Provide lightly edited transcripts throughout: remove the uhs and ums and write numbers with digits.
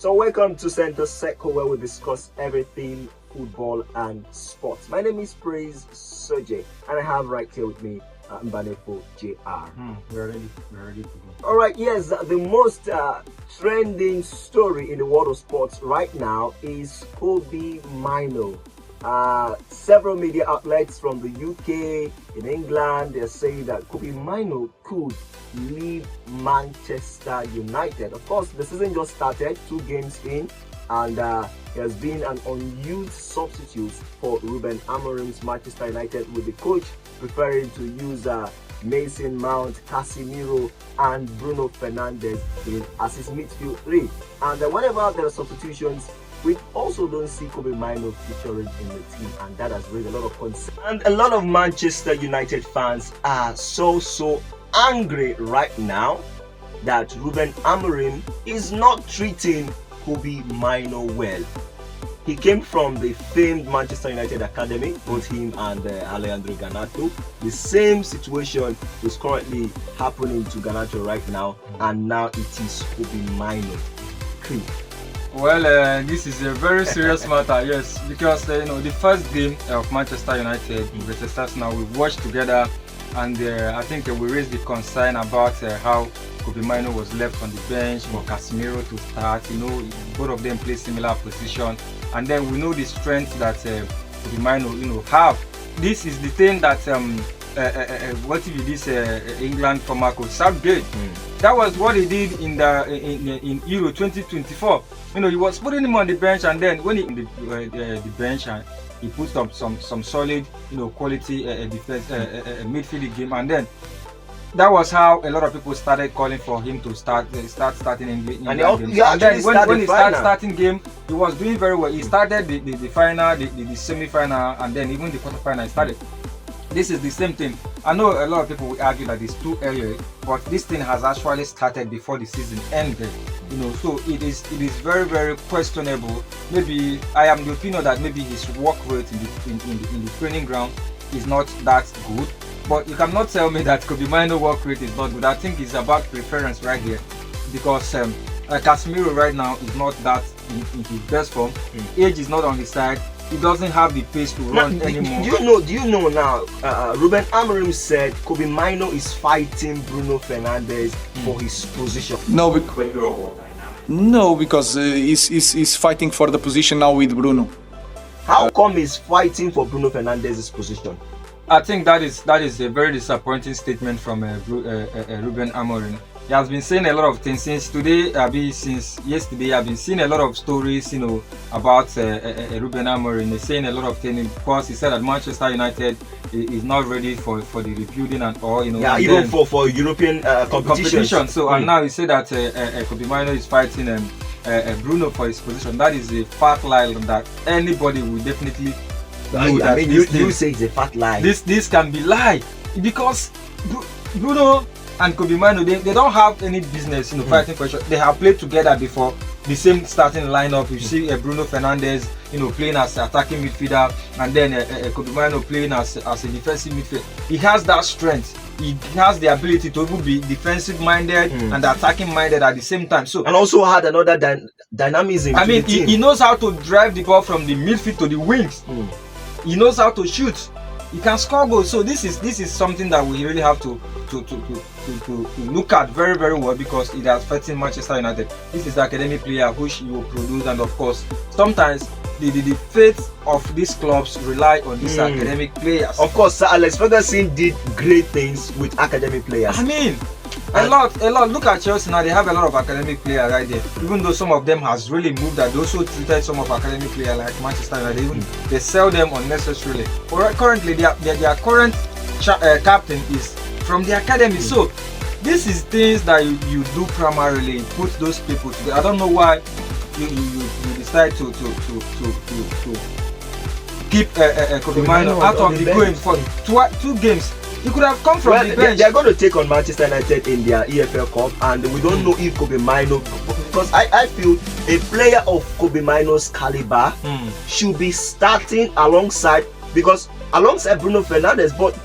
So welcome to Center Circle, where we discuss everything football and sports. My name is PRAISE-SOJE, and I have right here with me Mbanefo JR. We're ready to go. All right, yes, the most trending story in the world of sports right now is Kobbie Mainoo. Several media outlets from the UK, in England, they're saying that Kobbie Mainoo could leave Manchester United. Of course, the season just started, 2 games in, and he has been an unused substitute for Ruben Amorim's Manchester United, with the coach preferring to use Mason Mount, Casemiro and Bruno Fernandes as his midfield 3. And whenever there are substitutions, we also don't see Kobbie Mainoo featuring in the team, and that has raised a lot of concern. And a lot of Manchester United fans are so angry right now that Ruben Amorim is not treating Kobbie Mainoo well. He came from the famed Manchester United Academy, both him and Alejandro Garnacho. The same situation is currently happening to Garnacho right now, and now it is Kobbie Mainoo. Well, this is a very serious matter, yes, because the first game of Manchester United versus Arsenal we watched together, and I think we raised the concern about how Kobbie Mainoo was left on the bench for Casemiro to start. Both of them play similar position, and then we know the strength that Kobbie Mainoo have. This is the thing that what if this England former coach Southgate. That was what he did in Euro 2024. He was putting him on the bench, and then when he the bench, and he put some solid quality defense midfield game, and then that was how a lot of people started calling for him to start starting in games. And then when he started starting game, he was doing very well. He started the final, the semi-final, and then even the quarter-final he started. This is the same thing. I know a lot of people will argue that it's too early, but this thing has actually started before the season ended. So it is very questionable. Maybe I am the opinion that maybe his work rate in the training ground is not that good. But you cannot tell me that Kobbie Mainoo work rate is not good. I think it's about preference right here, because Casemiro right now is not that in his best form. Age is not on his side. He doesn't have the pace to run anymore. Do you know now? Ruben Amorim said Kobbie Mainoo is fighting Bruno Fernandes for his position. No, because he's fighting for the position now with Bruno. How come he's fighting for Bruno Fernandes' position? I think that is a very disappointing statement from Ruben Amorim. He has been saying a lot of things since yesterday. I've been seeing a lot of stories, about Ruben Amorim. He's saying a lot of things. Of course, he said that Manchester United is not ready for the rebuilding and all. Yeah, even for European competition. So and now he said that Kobbie Mainoo is fighting Bruno for his position. That is a fat lie that anybody will definitely. You say it's a fat lie. This can be lie, because Bruno and Kobbie Mainoo, they don't have any business fighting for each other. They have played together before, the same starting lineup. You see Bruno Fernandes playing as attacking midfielder, and then Kobbie Mainoo playing as a defensive midfielder. He has that strength. He has the ability to even be defensive minded and attacking minded at the same time. So, and also had another dynamism. He knows how to drive the ball from the midfield to the wings. He knows how to shoot. He can score goals. So this is something that we really have to look at very well, because it has affected Manchester United. This is the academic player which he will produce, and of course sometimes the fate of these clubs rely on these academic players. Of course, Sir Alex Ferguson did great things with academic players. A lot. Look at Chelsea now. They have a lot of academic players right there. Even though some of them has really moved, that they also treated some of academic players like Manchester United. They sell them unnecessarily. But currently, their current captain is from the academy. So this is things that you do primarily. Put those people together. I don't know why you decide to keep Kobbie Mainoo out of the game for 2 games. He could have come from the bench. They are going to take on Manchester United in their EFL Cup, and we don't know if Kobbie Mainoo, because I feel a player of Kobbie Mainoo's caliber should be starting alongside Bruno Fernandes. But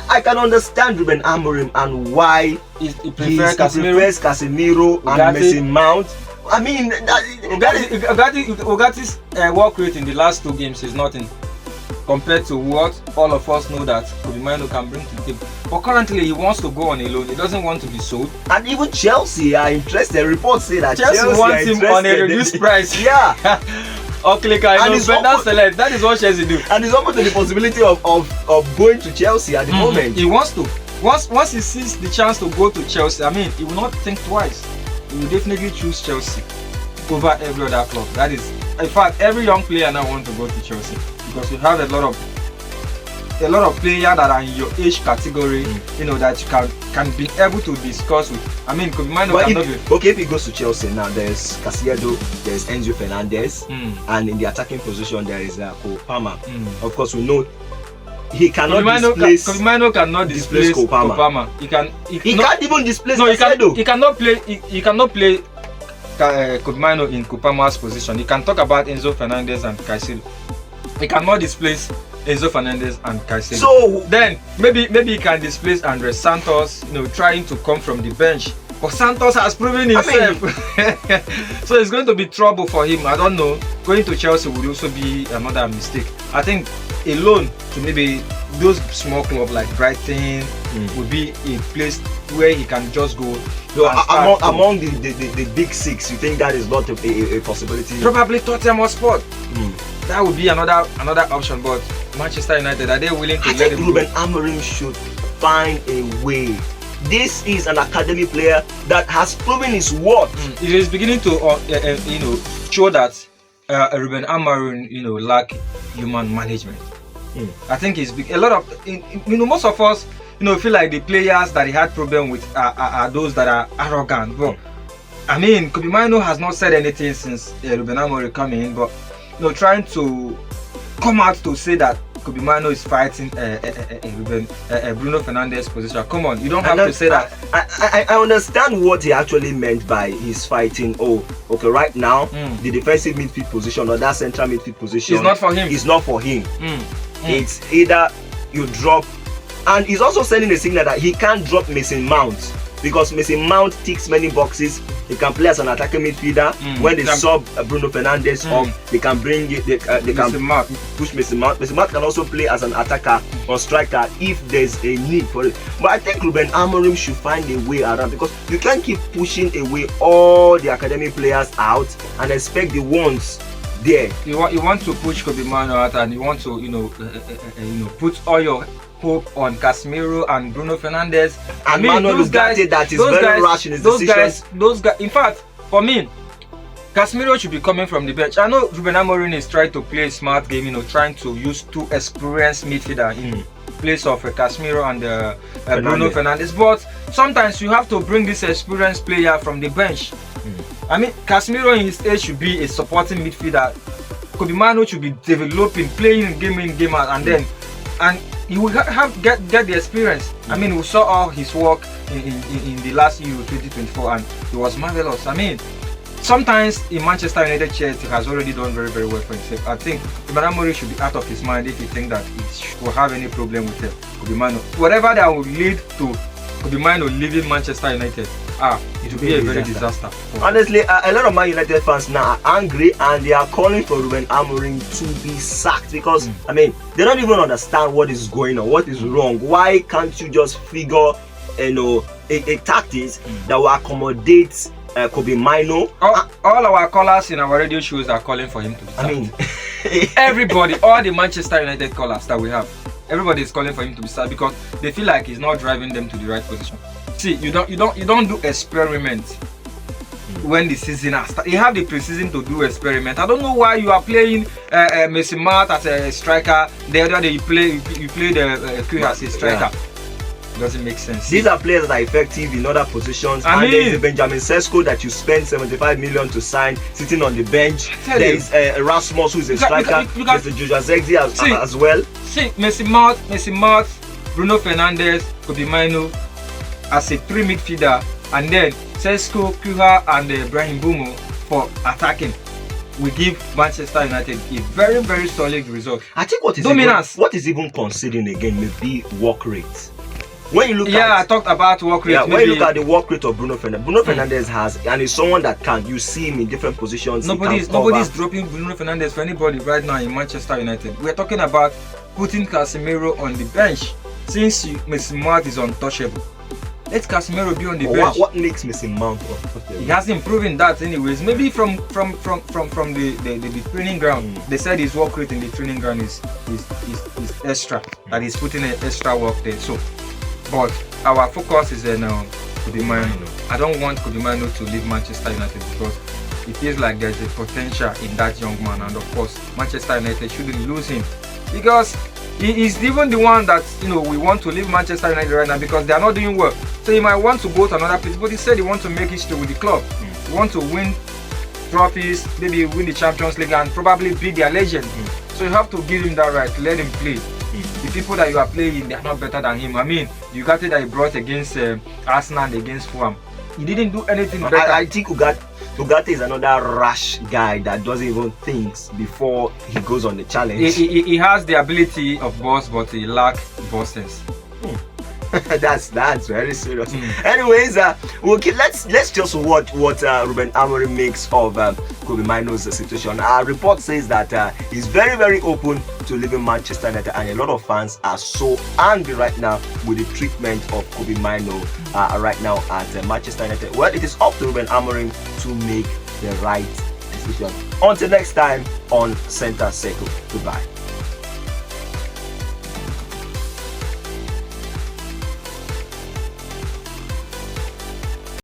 I can understand Ruben Amorim and why he prefers Casemiro and Mason Mount I mean, Ugati's work rate in the last 2 games is nothing compared to what all of us know that Kobbie Mainoo can bring to the table. But currently, he wants to go on a loan. He doesn't want to be sold. And even Chelsea are interested. Reports say that Chelsea wants him on a reduced price. Yeah. Okay, that is what Chelsea do. And he's open to the possibility of going to Chelsea at the moment. He wants to. Once he sees the chance to go to Chelsea, I mean, he will not think twice. He will definitely choose Chelsea over every other club. That is, in fact, every young player now wants to go to Chelsea because you have a lot of players that are in your age category, you know, that you can be able to discuss with. I mean, Kobbie Mainoo cannot be. Okay, if he goes to Chelsea now, there's Caicedo, there's Enzo Fernandez, and in the attacking position there is Cole Palmer. Of course, we know he cannot displace. Kobbie Mainoo cannot displace Cole Palmer. He can't even displace. No, he cannot play. He cannot play Kobbie Mainoo in Cole Palmer's position. He can talk about Enzo Fernandez and Caicedo. He cannot displace Enzo Fernandez and Caicedo. So then maybe he can displace Andres Santos, you know, trying to come from the bench. But Santos has proven himself. So it's going to be trouble for him. I don't know. Going to Chelsea would also be another mistake. I think a loan to maybe those small clubs like Brighton would be a place where he can just go. So among the big 6, you think that is not a possibility? Probably Tottenham Hotspur. That would be another option. But Manchester United, are they willing to let him go? Ruben Amorim should find a way. This is an academy player that has proven his worth. It is beginning to show that Ruben Amorim lack human management. I think it's a lot of most of us feel like the players that he had problem with are those that are arrogant. But I mean, Kobbie Mainoo has not said anything since Ruben Amorim coming in, but trying to come out to say that Kobbie Mainoo is fighting Bruno Fernandes position. Come on, you don't have to say that. I understand what he actually meant by he's fighting. Oh, okay, right now the defensive midfield position or that central midfield position is not for him. It's not for him. It's either you drop, and he's also sending a signal that he can't drop Mason Mount because Mason Mount ticks many boxes. He can play as an attacking midfielder. When they sub Bruno Fernandes up, they can bring it. They can push Mason Mount. Mason Mount can also play as an attacker or striker if there's a need for it. But I think Ruben Amorim should find a way around, because you can't keep pushing away all the academy players out and expect the ones there. You want to push Kobbie Mainoo out, and you want to put all your hope on Casemiro and Bruno Fernandes. And those guys that is very rash in his decisions. Those guys. In fact, for me, Casemiro should be coming from the bench. I know Ruben Amorim is trying to play a smart game, trying to use 2 experienced midfielders in place of Casemiro and Bruno Fernandes. But sometimes you have to bring this experienced player from the bench. I mean, Casemiro in his age should be a supporting midfielder. Kobbie Mainoo should be developing, playing game in, game out, and then he will get the experience. I mean, we saw all his work in the last Euro 2024, and it was marvelous. I mean, sometimes in Manchester United shirt, he has already done very, very well for himself. I think Ruben Amorim should be out of his mind if he thinks that he will have any problem with Kobbie Mainoo. Whatever that will lead to Kobbie Mainoo leaving Manchester United, it will be a very disaster. Honestly, a lot of Man United fans now are angry, and they are calling for Ruben Amorim to be sacked because I mean, they don't even understand what is going on, what is wrong. Why can't you just figure a tactics that will accommodate Kobbie Mainoo? All our callers in our radio shows are calling for him to be sacked. I mean, everybody, all the Manchester United callers that we have, everybody is calling for him to be sacked because they feel like he's not driving them to the right position. See, you don't do experiment when the season has started. You have the preseason to do experiment. I don't know why you are playing Mason Mount as a striker. The other day you play the Q as a striker. It doesn't make sense. These are players that are effective in other positions. And there's the Benjamin Sesko that you spend 75 million to sign, sitting on the bench. There is Erasmus, who is a striker. There's the Joshua Zexi as well. See, Mason Mount, Bruno Fernandes, Kobbie Mainoo as a 3 midfielder, and then Sesko, Kuha, and Brahim Bumo for attacking. We give Manchester United a very, very solid result. I think what is even conceding again may be work rate. when you look Yeah, I at talked about work rate. yeah, when you maybe look at the work rate of Bruno Fernandes, Bruno Fernandes has, and is someone that can, you see him in different positions. nobody's dropping Bruno Fernandes for anybody right now in Manchester United. We're talking about putting Casemiro on the bench since Mason Mount is untouchable. Let Casemiro be on the bench. What makes Mason Mount untouchable? He hasn't proven that anyways. Maybe from the training ground. They said his work rate in the training ground is extra. That he's putting in extra work there. So, but our focus is on Kobbie Mainoo. I don't want Kobbie Mainoo to leave Manchester United because it feels like there's a potential in that young man, and of course Manchester United shouldn't lose him because he is even the one that we want to leave Manchester United right now because they are not doing well. So he might want to go to another place, but he said he wants to make history with the club. He wants to win trophies, maybe win the Champions League and probably be their legend. So you have to give him that right, let him play. The people that you are playing, they are not better than him. I mean, the Ugarte that he brought against Arsenal and against Fulham, he didn't do anything better. I think Ugarte is another rash guy that doesn't even think before he goes on the challenge. He has the ability of boss, but he lacks boss sense. That's very serious. Anyways, let's just watch what Ruben Amorim makes of Kobbie Mainoo's situation. Our report says that he's very, very open to leaving Manchester United, and a lot of fans are so angry right now with the treatment of Kobbie Mainoo right now at Manchester United. Well, it is up to Ruben Amorim to make the right decision. Until next time on Center Circle. Goodbye.